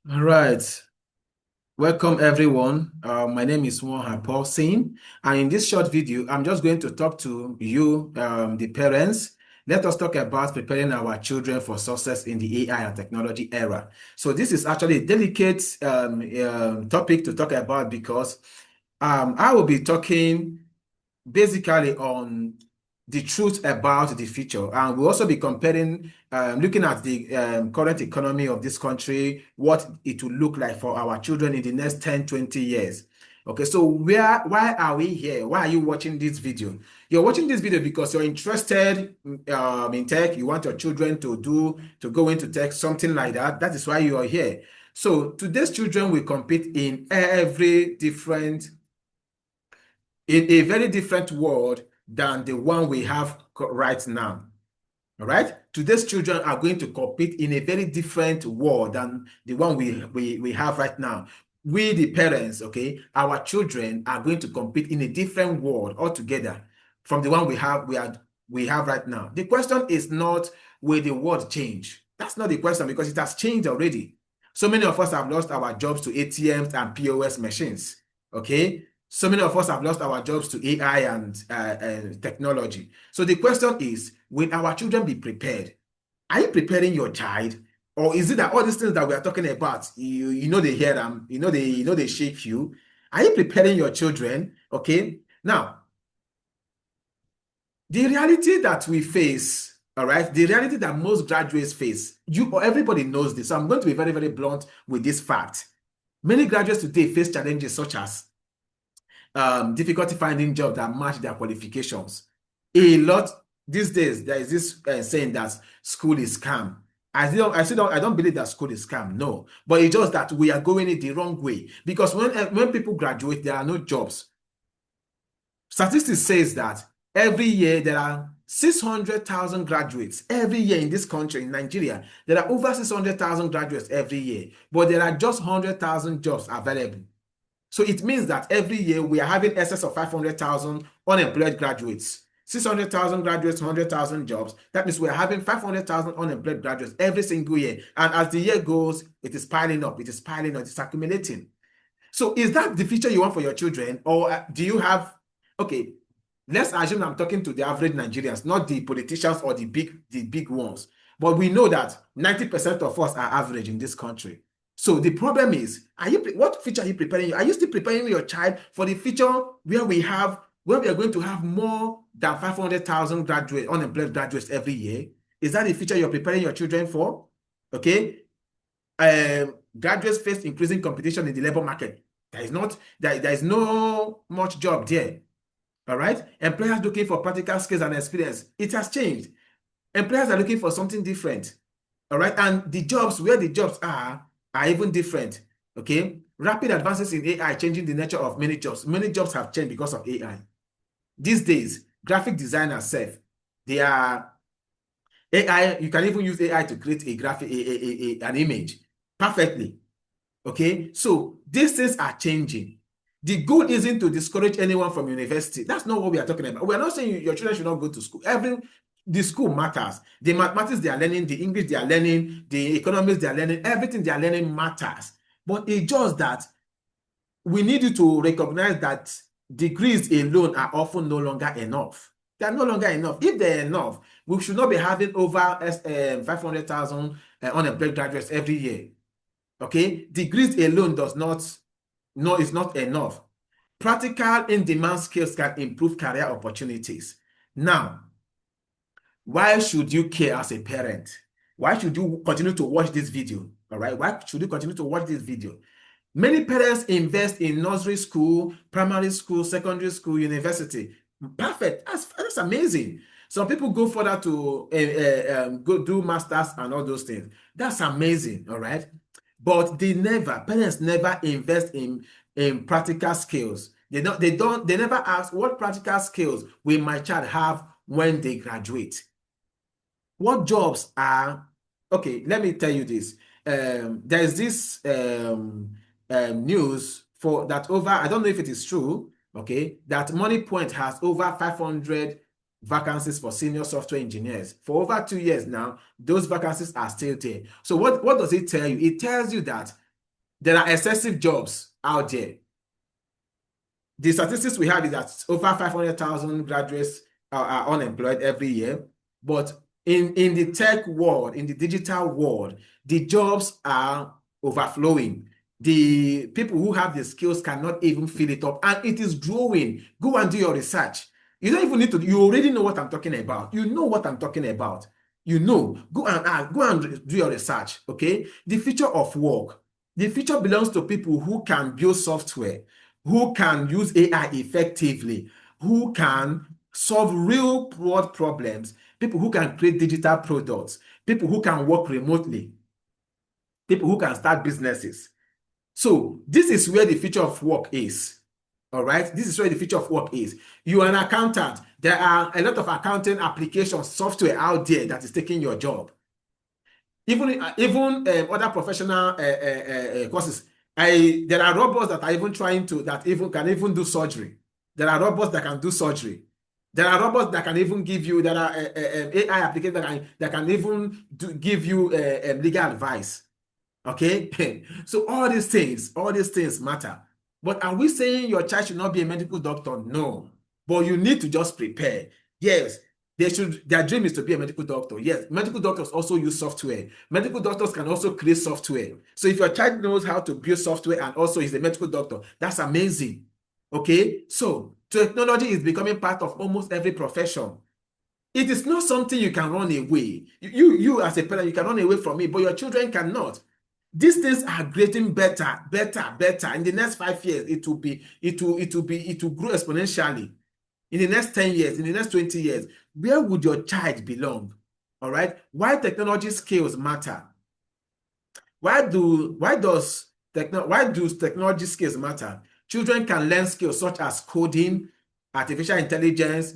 All right. Welcome, everyone. My name is Mohan Paul Singh, and in this short video, I'm just going to talk to you, the parents. Let us talk about preparing our children for success in the AI and technology era. So this is actually a delicate topic to talk about because I will be talking basically on the truth about the future. And we'll also be comparing, looking at the current economy of this country, what it will look like for our children in the next 10, 20 years. Okay, so why are we here? Why are you watching this video? You're watching this video because you're interested in tech. You want your children to go into tech, something like that. That is why you are here. So today's children will compete in a very different world than the one we have right now. All right. Today's children are going to compete in a very different world than the one we have right now. We, the parents, okay, our children are going to compete in a different world altogether from the one we have right now. The question is not, will the world change? That's not the question because it has changed already. So many of us have lost our jobs to ATMs and POS machines. Okay. So many of us have lost our jobs to AI and technology. So the question is, will our children be prepared? Are you preparing your child? Or is it that all these things that we are talking about, you know they hear them, they shake you? Are you preparing your children? Okay. Now, the reality that we face, all right, the reality that most graduates face, you or everybody knows this. So I'm going to be very, very blunt with this fact. Many graduates today face challenges such as difficulty finding jobs that match their qualifications. A lot these days, there is this saying that school is scam. I don't believe that school is scam. No, but it's just that we are going it the wrong way because when people graduate, there are no jobs. Statistics says that every year there are 600,000 graduates every year in this country, in Nigeria. There are over 600,000 graduates every year, but there are just 100,000 jobs available. So it means that every year we are having excess of 500,000 unemployed graduates. 600,000 graduates, 100,000 jobs. That means we're having 500,000 unemployed graduates every single year. And as the year goes, it is piling up, it is piling up, it's accumulating. So is that the future you want for your children? Or do you have, okay, let's assume I'm talking to the average Nigerians, not the politicians or the big ones. But we know that 90% of us are average in this country. So the problem is, what future are you preparing? Are you still preparing your child for the future where we are going to have more than 500,000 unemployed graduates every year? Is that the future you're preparing your children for? Okay. Graduates face increasing competition in the labor market. There is no much job there. All right. Employers looking for practical skills and experience. It has changed. Employers are looking for something different. All right. And the jobs, where the jobs are even different. Okay. Rapid advances in AI changing the nature of many jobs. Many jobs have changed because of AI. These days, graphic designers they are AI. You can even use AI to create a graphic, an image perfectly. Okay. So these things are changing. The goal isn't to discourage anyone from university. That's not what we are talking about. We are not saying your children should not go to school. The school matters. The mathematics they are learning, the English they are learning, the economics they are learning, everything they are learning matters. But it's just that we need you to recognize that degrees alone are often no longer enough. They are no longer enough. If they're enough, we should not be having over 500,000 unemployed graduates every year. Okay, degrees alone is not enough. Practical in-demand skills can improve career opportunities. Now, why should you care as a parent? Why should you continue to watch this video? All right, why should you continue to watch this video? Many parents invest in nursery school, primary school, secondary school, university. Perfect. That's amazing. Some people go further to go do masters and all those things. That's amazing. All right. But parents never invest in practical skills. They never ask, what practical skills will my child have when they graduate? What jobs are, okay, let me tell you this. There's this news for that over, I don't know if it is true, okay, that MoneyPoint has over 500 vacancies for senior software engineers. For over 2 years now, those vacancies are still there. So what does it tell you? It tells you that There are excessive jobs out there. The statistics we have is that over 500,000 graduates are unemployed every year. But in the tech world, in the digital world, the jobs are overflowing. The people who have the skills cannot even fill it up, and it is growing. Go and do your research. You don't even need to, you already know what I'm talking about. You know what I'm talking about. You know, go and do your research, okay? The future of work. The future belongs to people who can build software, who can use AI effectively, who can solve real world problems, people who can create digital products, people who can work remotely, people who can start businesses. So this is where the future of work is. All right, this is where the future of work is. You are an accountant. There are a lot of accounting applications, software out there that is taking your job. Even other professional courses. There are robots that are even trying to can even do surgery. There are robots that can do surgery. There are robots that can even give you. There are AI applications that can even give you legal advice. Okay, so all these things matter. But are we saying your child should not be a medical doctor? No, but you need to just prepare. Yes, their dream is to be a medical doctor. Yes, medical doctors also use software. Medical doctors can also create software. So if your child knows how to build software and also is a medical doctor, that's amazing. Okay, so technology is becoming part of almost every profession. It is not something you can run away. You as a parent, you can run away from it, but your children cannot. These things are getting better. In the next 5 years, it will grow exponentially. In the next 10 years, in the next 20 years, where would your child belong? All right. Why technology skills matter? Why do technology skills matter? Children can learn skills such as coding, artificial intelligence,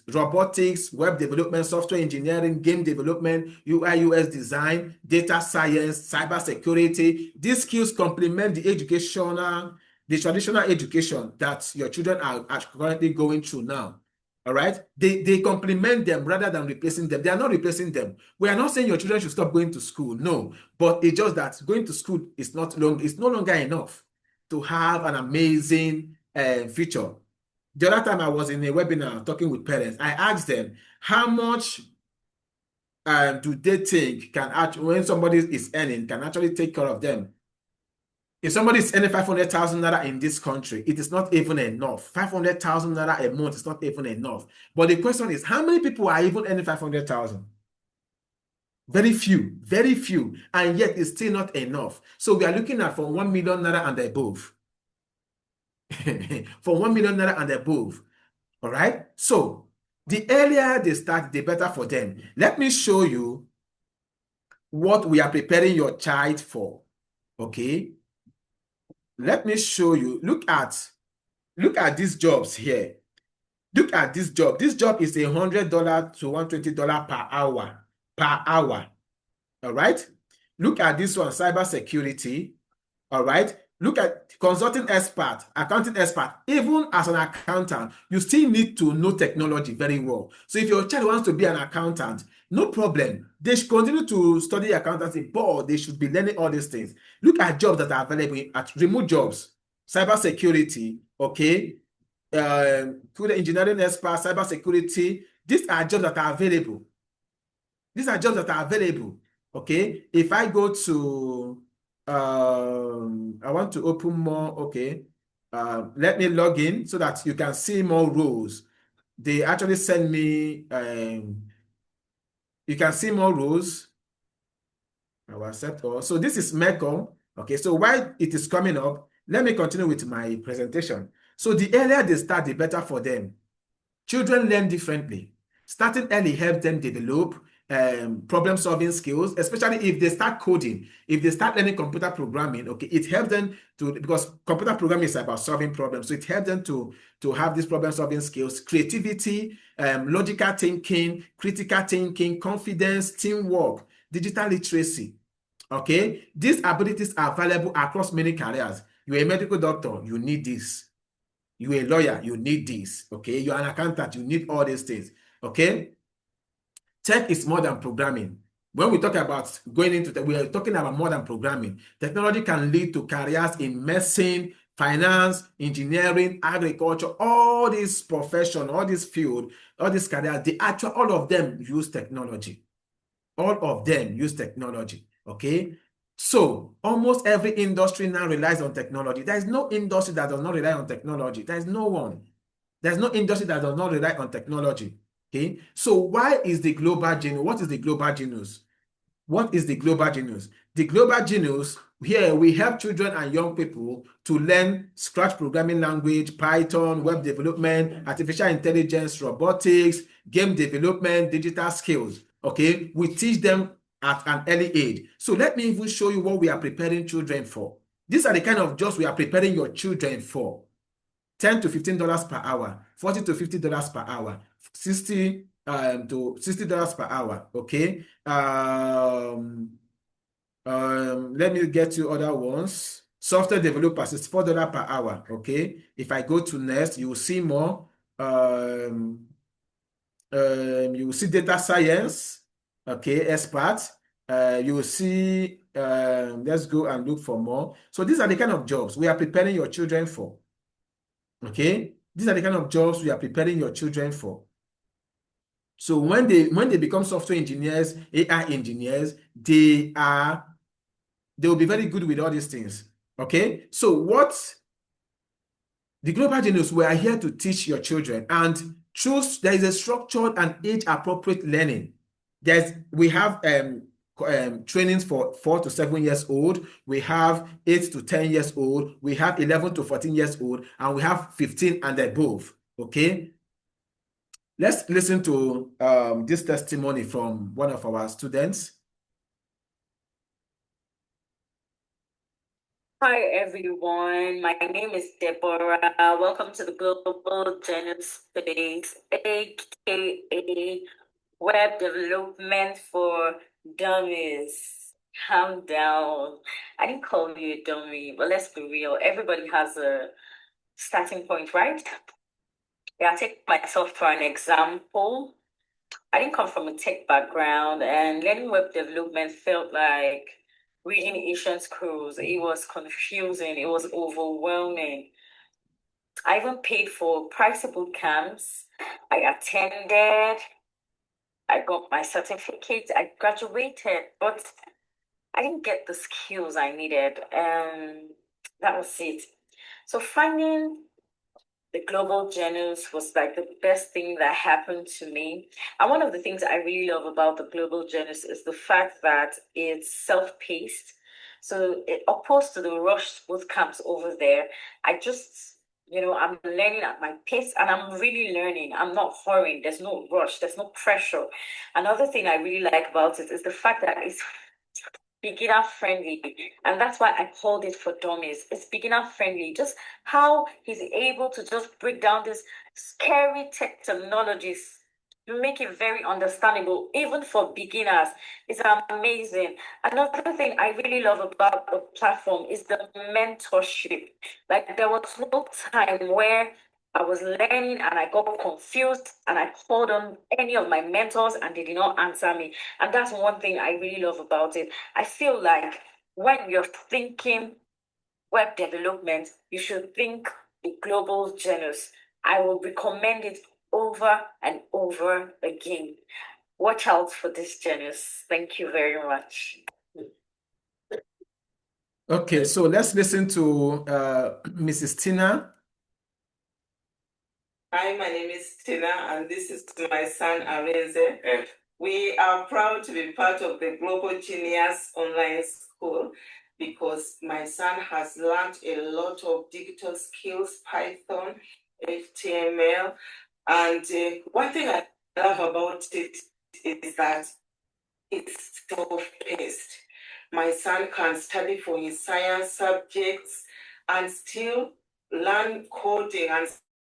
robotics, web development, software engineering, game development, UI, UX design, data science, cybersecurity. These skills complement the traditional education that your children are currently going through now. All right. They complement them rather than replacing them. They are not replacing them. We are not saying your children should stop going to school. No, but it's just that going to school is no longer enough to have an amazing future. The other time I was in a webinar talking with parents, I asked them how much do they think when somebody is earning can actually take care of them. If somebody is earning 500,000 naira in this country, it is not even enough. 500,000 naira a month is not even enough. But the question is, how many people are even earning 500,000? Very few, and yet it's still not enough. So we are looking at from 1 million naira and above. From 1 million naira and above. All right. So the earlier they start, the better for them. Let me show you what we are preparing your child for. Okay. Let me show you. Look at these jobs here. Look at this job. This job is $100 to $120 per hour. Per hour. All right. Look at this one, cybersecurity. All right. Look at consulting expert, accounting expert. Even as an accountant, you still need to know technology very well. So if your child wants to be an accountant, no problem. They should continue to study accountancy, but they should be learning all these things. Look at jobs that are available at remote jobs, cybersecurity, okay, food engineering expert, cybersecurity. These are jobs that are available. These are jobs that are available. Okay. If I go to I want to open more. Okay. Let me log in so that you can see more roles. They actually send me, you can see more roles. I will accept all. So this is MECOM. Okay. So while it is coming up, let me continue with my presentation. So the earlier they start, the better for them. Children learn differently. Starting early helps them develop problem-solving skills, especially if they start coding, if they start learning computer programming. Okay, it helps them because computer programming is about solving problems. So it helps them to have these problem-solving skills, creativity, logical thinking, critical thinking, confidence, teamwork, digital literacy. Okay, these abilities are valuable across many careers. You're a medical doctor, you need this. You're a lawyer, you need this. Okay, you're an accountant, you need all these things. Okay, tech is more than programming. When we talk about going into we are talking about more than programming. Technology can lead to careers in medicine, finance, engineering, agriculture, all these professions, all these fields, all these careers, all of them use technology. All of them use technology, okay? So almost every industry now relies on technology. There is no industry that does not rely on technology. There is no one. There's no industry that does not rely on technology, okay? So why is the global genius? What is the global genius? What is the global genius? The global genius, here we help children and young people to learn Scratch programming language, Python, web development, artificial intelligence, robotics, game development, digital skills. Okay, we teach them at an early age. So let me even show you what we are preparing children for. These are the kind of jobs we are preparing your children for. $10 to $15 per hour, $40 to $50 per hour, $60 to $60 per hour. Okay. Let me get you other ones. Software developers is $4 per hour. Okay. If I go to next, you will see more. You will see data science. Okay, experts. You will see. Let's go and look for more. So these are the kind of jobs we are preparing your children for. Okay, these are the kind of jobs we are preparing your children for. So when they become software engineers, AI engineers, they will be very good with all these things. Okay, so what the Global Genius, we are here to teach your children and choose. There is a structured and age-appropriate learning. We have trainings for 4 to 7 years old. We have 8 to 10 years old. We have 11 to 14 years old, and we have 15 and above. Okay. Let's listen to this testimony from one of our students. Hi everyone, my name is Deborah. Welcome to the Global Genius Space, aka Web Development for Dummies. Calm down. I didn't call you a dummy, but let's be real. Everybody has a starting point, right? Yeah, I'll take myself for an example. I didn't come from a tech background, and learning web development felt like reading ancient scrolls. It was confusing, it was overwhelming. I even paid for pricey boot camps. I attended, I got my certificate, I graduated, but I didn't get the skills I needed. That was it. So finding the Global Genius was like the best thing that happened to me. And one of the things I really love about the Global Genius is the fact that it's self-paced. So opposed to the rushed boot camps over there, I just, I'm learning at my pace and I'm really learning. I'm not hurrying. There's no rush. There's no pressure. Another thing I really like about it is the fact that it's beginner friendly, and that's why I called it for dummies. It's beginner friendly, just how he's able to just break down these scary technologies to make it very understandable even for beginners. It's amazing. Another thing I really love about the platform is the mentorship. Like there was no time where I was learning and I got confused and I called on any of my mentors and they did not answer me. And that's one thing I really love about it. I feel like when you're thinking web development, you should think the Global Genius. I will recommend it over and over again. Watch out for this genius. Thank you very much. Okay, so let's listen to Mrs. Tina. Hi, my name is Tina, and this is my son, Areze. We are proud to be part of the Global Genius Online School because my son has learned a lot of digital skills, Python, HTML, and one thing I love about it is that it's self-paced. My son can study for his science subjects and still learn coding and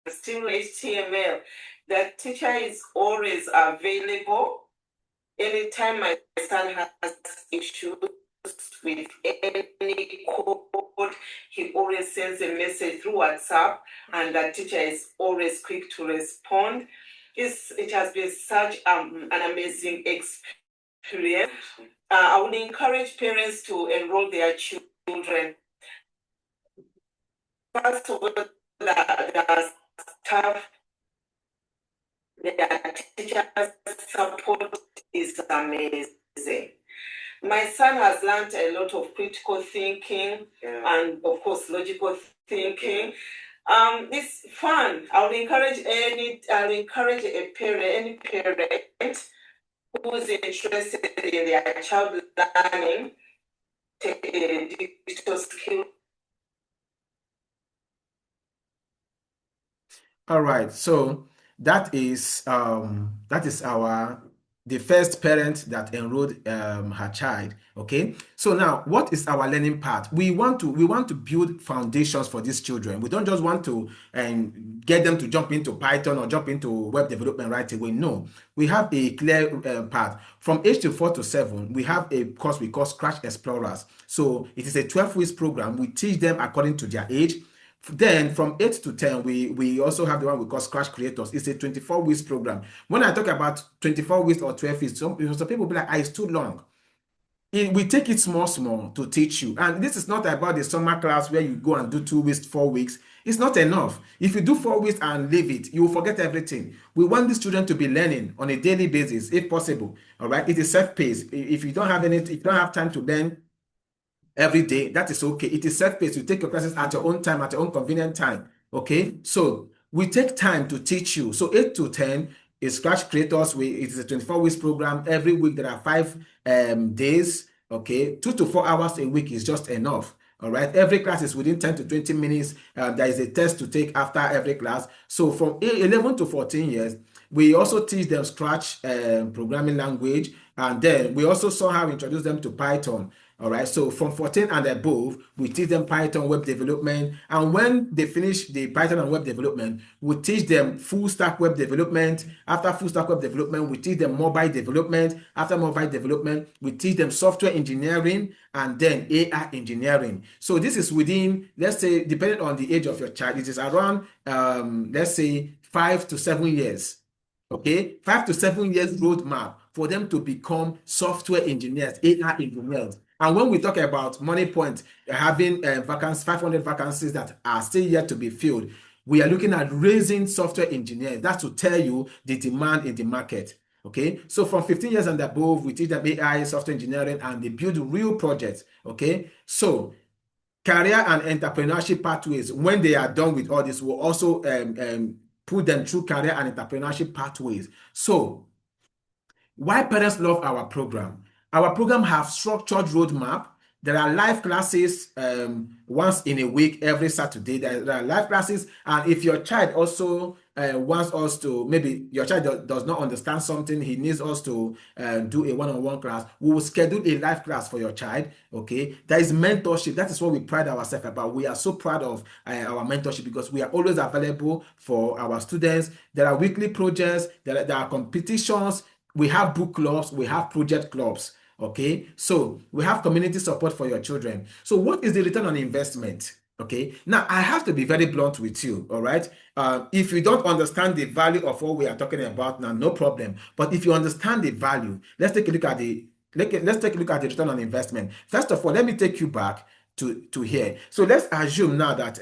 still HTML. The teacher is always available. Anytime my son has issues with any code, he always sends a message through WhatsApp, and the teacher is always quick to respond. It has been such an amazing experience. period, I would encourage parents to enroll their children. First of all, the staff, their teachers' support is amazing. My son has learned a lot of critical thinking and, of course, logical thinking. It's fun. I'll encourage any parent who's interested in their child learning digital skill. All right, so that is the first parent that enrolled her child. Okay, so now what is our learning path? We want to build foundations for these children. We don't just want to get them to jump into Python or jump into web development right away. No, we have a clear path. From age to 4 to 7, we have a course we call Scratch Explorers. So it is a 12-week program. We teach them according to their age. Then from 8 to 10, we also have the one we call Scratch Creators. It's a 24 weeks program. When I talk about 24 weeks or 12 weeks, some people be like, it's too long. We take it small to teach you. And this is not about the summer class where you go and do 2 weeks, 4 weeks. It's not enough. If you do 4 weeks and leave it, you will forget everything. We want these children to be learning on a daily basis, if possible. All right. It is self-paced. If you don't have time to learn every day, that is okay. It is self-paced. You take your classes at your own time, at your own convenient time. Okay, so we take time to teach you. So 8 to 10 is Scratch Creators. It is a 24 weeks program. Every week there are 5 days. Okay, 2 to 4 hours a week is just enough. All right, every class is within 10 to 20 minutes. There is a test to take after every class. So from 11 to 14 years, we also teach them Scratch programming language, and then we also somehow introduce them to Python. All right, so from 14 and above, we teach them Python web development. And when they finish the Python and web development, we teach them full stack web development. After full stack web development, we teach them mobile development. After mobile development, we teach them software engineering and then AI engineering. So this is within, let's say, depending on the age of your child, it is around, let's say, 5 to 7 years. Okay, 5 to 7 years roadmap for them to become software engineers, AI engineers. And when we talk about Money Point having 500 vacancies that are still yet to be filled, we are looking at raising software engineers. That's to tell you the demand in the market. Okay, so from 15 years and above, we teach them AI, software engineering, and they build real projects. Okay, so career and entrepreneurship pathways, when they are done with all this, will also put them through career and entrepreneurship pathways. So why parents love our program? Our program have structured roadmap. There are live classes once in a week, every Saturday. There are live classes. And if your child also wants us to, maybe your child does not understand something, he needs us to do a one-on-one class, we will schedule a live class for your child. Okay, there is mentorship. That is what we pride ourselves about. We are so proud of our mentorship because we are always available for our students. There are weekly projects, there are competitions. We have book clubs, we have project clubs. Okay, so we have community support for your children. So what is the return on investment? Okay, now I have to be very blunt with you. All right, if you don't understand the value of what we are talking about now, no problem. But if you understand the value, let's take a look at the return on investment. First of all, let me take you back to here. So let's assume now that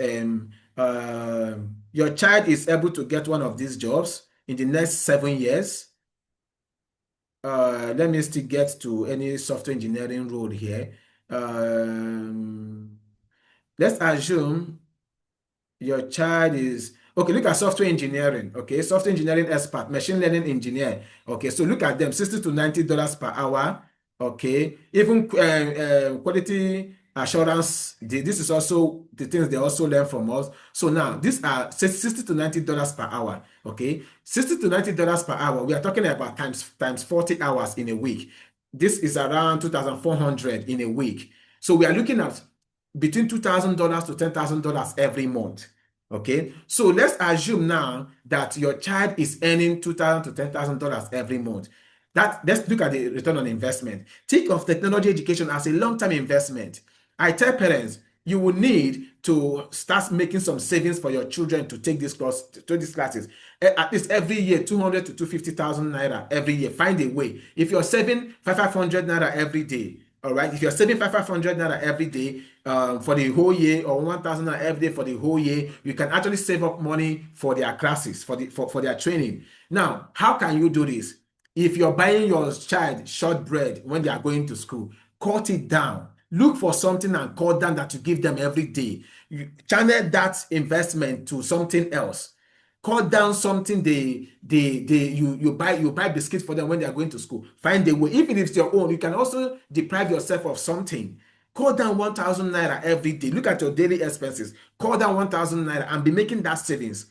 your child is able to get one of these jobs in the next 7 years. Let me still get to any software engineering role here. Let's assume your child is, okay, look at software engineering, okay, software engineering expert, machine learning engineer, okay, so look at them, $60 to $90 per hour, okay, even quality assurance, this is also the things they also learn from us. So now these are $60 to $90 per hour. Okay, $60 to $90 per hour. We are talking about times 40 hours in a week. This is around 2,400 in a week. So we are looking at between $2,000 to $10,000 every month. Okay, so let's assume now that your child is earning $2,000 to $10,000 every month. Let's look at the return on investment. Think of technology education as a long-term investment. I tell parents, you will need to start making some savings for your children to take these classes. At least every year, 200 to 250,000 naira every year. Find a way. If you're saving 500 naira every day, all right. If you're saving 500 naira every day for the whole year, or 1,000 naira every day for the whole year, you can actually save up money for their classes, for their training. Now, how can you do this? If you're buying your child shortbread when they are going to school, cut it down. Look for something and cut down that you give them every day. You channel that investment to something else. Cut down something you buy biscuits for them when they are going to school. Find a way. If it is your own, you can also deprive yourself of something. Cut down 1,000 naira every day. Look at your daily expenses. Cut down 1,000 naira and be making that savings.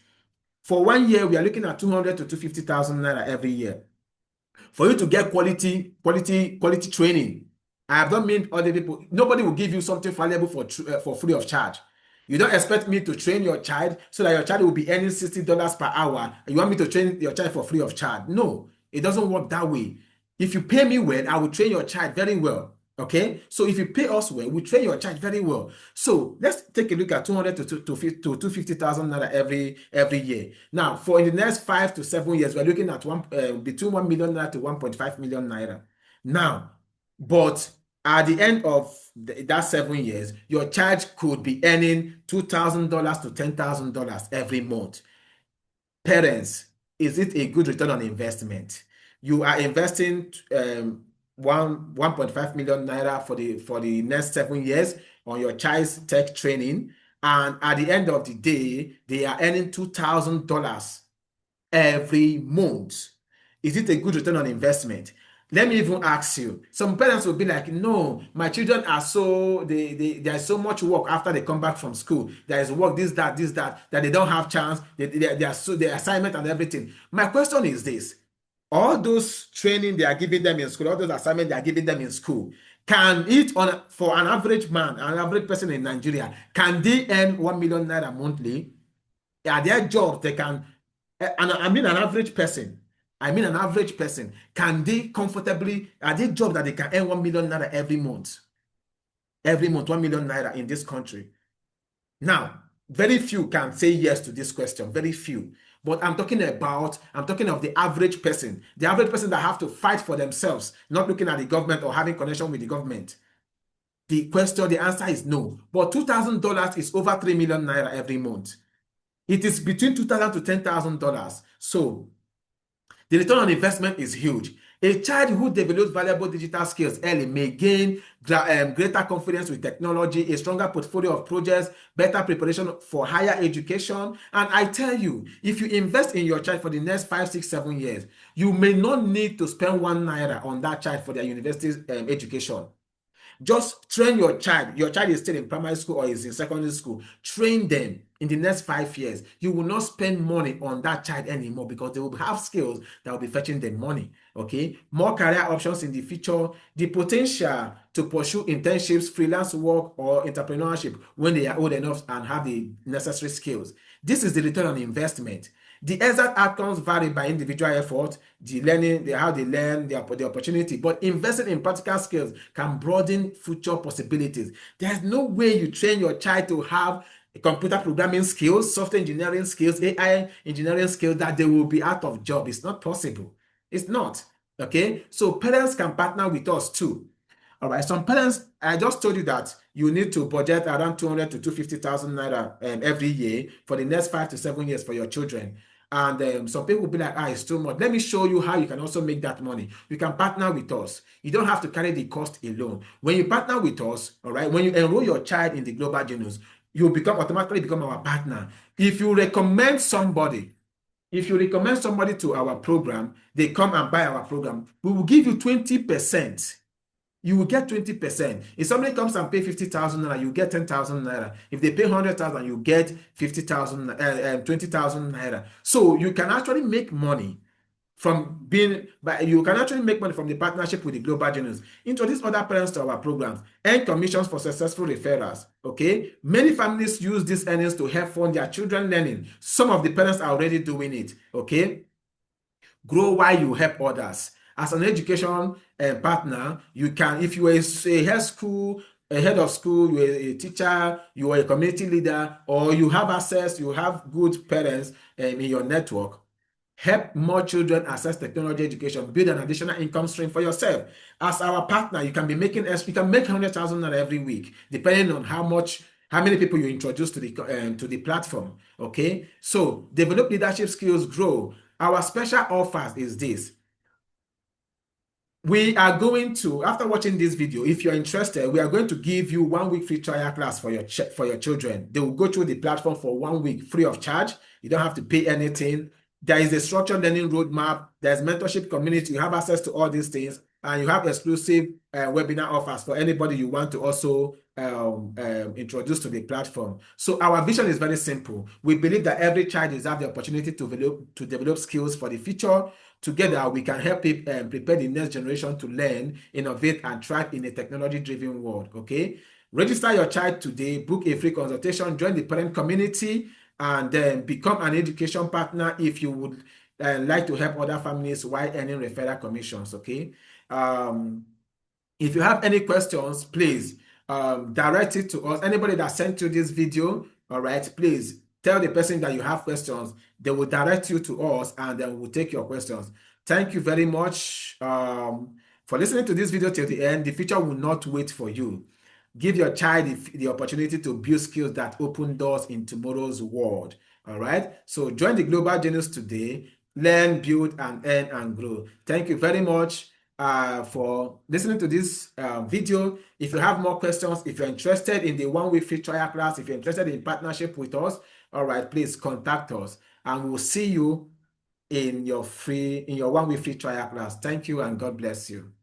For 1 year, we are looking at 200 to 250,000 naira every year. For you to get quality training. I have not mean other people. Nobody will give you something valuable for free of charge. You don't expect me to train your child so that your child will be earning $60 per hour. You want me to train your child for free of charge? No, it doesn't work that way. If you pay me well, I will train your child very well. Okay, so if you pay us well, we train your child very well. So let's take a look at 200 to 250,000 naira every year. Now, for in the next 5 to 7 years, we're looking at between 1 million naira to 1.5 million naira. Now, but at the end of that 7 years, your child could be earning $2,000 to $10,000 every month. Parents, is it a good return on investment? You are investing 1.5 million naira for the next 7 years on your child's tech training, and at the end of the day, they are earning $2,000 every month. Is it a good return on investment? Let me even ask you. Some parents will be like, no, my children are there's so much work after they come back from school. There is work, this, that they don't have chance. They are so their assignment and everything. My question is this: all those training they are giving them in school, all those assignments they are giving them in school, can it for an average man, an average person in Nigeria, can they earn 1 million naira monthly? Are their jobs they can? And I mean an average person. Can they comfortably, are they jobs that they can earn 1 million naira every month? Every month, 1 million naira in this country. Now, very few can say yes to this question, very few. But I'm talking of the average person that have to fight for themselves, not looking at the government or having connection with the government. The answer is no. But $2,000 is over 3 million naira every month. It is between $2,000 to $10,000. So the return on investment is huge. A child who develops valuable digital skills early may gain greater confidence with technology, a stronger portfolio of projects, better preparation for higher education. And I tell you, if you invest in your child for the next 5, 6, 7 years, you may not need to spend 1 naira on that child for their university education. Just train your child. Your child is still in primary school or is in secondary school. Train them in the next 5 years. You will not spend money on that child anymore because they will have skills that will be fetching them money. Okay, more career options in the future, the potential to pursue internships, freelance work, or entrepreneurship when they are old enough and have the necessary skills. This is the return on investment. The exact outcomes vary by individual effort, the learning, how they learn, the opportunity, but investing in practical skills can broaden future possibilities. There's no way you train your child to have computer programming skills, software engineering skills, AI engineering skills, that they will be out of job. It's not possible. It's not. Okay, so parents can partner with us too. All right, some parents, I just told you that you need to budget around 200 to 250,000 naira every year for the next 5 to 7 years for your children. And some people will be like, it's too much. Let me show you how you can also make that money. You can partner with us. You don't have to carry the cost alone. When you partner with us, all right, when you enroll your child in the Global Genius, you automatically become our partner. If you recommend somebody to our program, they come and buy our program, we will give you 20%. You will get 20%. If somebody comes and pay 50,000 naira, you get 10,000 naira. If they pay 100,000, you get 20,000 naira. So you can actually make money from the partnership with the Global Genius. Introduce other parents to our programs, earn commissions for successful referrals. Okay, many families use these earnings to help fund their children learning. Some of the parents are already doing it. Okay, grow while you help others. As an education partner, you can, if you are a health school a head of school, you're a teacher, you are a community leader, or you have access, you have good parents in your network, help more children access technology education, build an additional income stream for yourself. As our partner, you can be making, you can make 100,000 naira every week, depending on how many people you introduce to the platform. Okay, so develop leadership skills, grow. Our special offers is this. We are going to, after watching this video, if you're interested, we are going to give you 1 week free trial class for your children. They will go through the platform for 1 week free of charge. You don't have to pay anything. There is a structured learning roadmap. There's mentorship community. You have access to all these things, and you have exclusive webinar offers for anybody you want to also introduce to the platform. So our vision is very simple. We believe that every child deserves the opportunity to develop skills for the future. Together, we can help prepare the next generation to learn, innovate, and thrive in a technology-driven world, okay? Register your child today, book a free consultation, join the parent community, and then become an education partner if you would like to help other families while earning referral commissions, okay? If you have any questions, please direct it to us. Anybody that sent you this video, all right, please tell the person that you have questions. They will direct you to us, and then we'll take your questions. Thank you very much for listening to this video till the end. The future will not wait for you. Give your child the opportunity to build skills that open doors in tomorrow's world. All right. So join the Global Genius today. Learn, build, and earn and grow. Thank you very much for listening to this video. If you have more questions, if you're interested in the 1 week free trial class, if you're interested in partnership with us, all right, please contact us, and we'll see you in your 1 week free trial class. Thank you, and God bless you.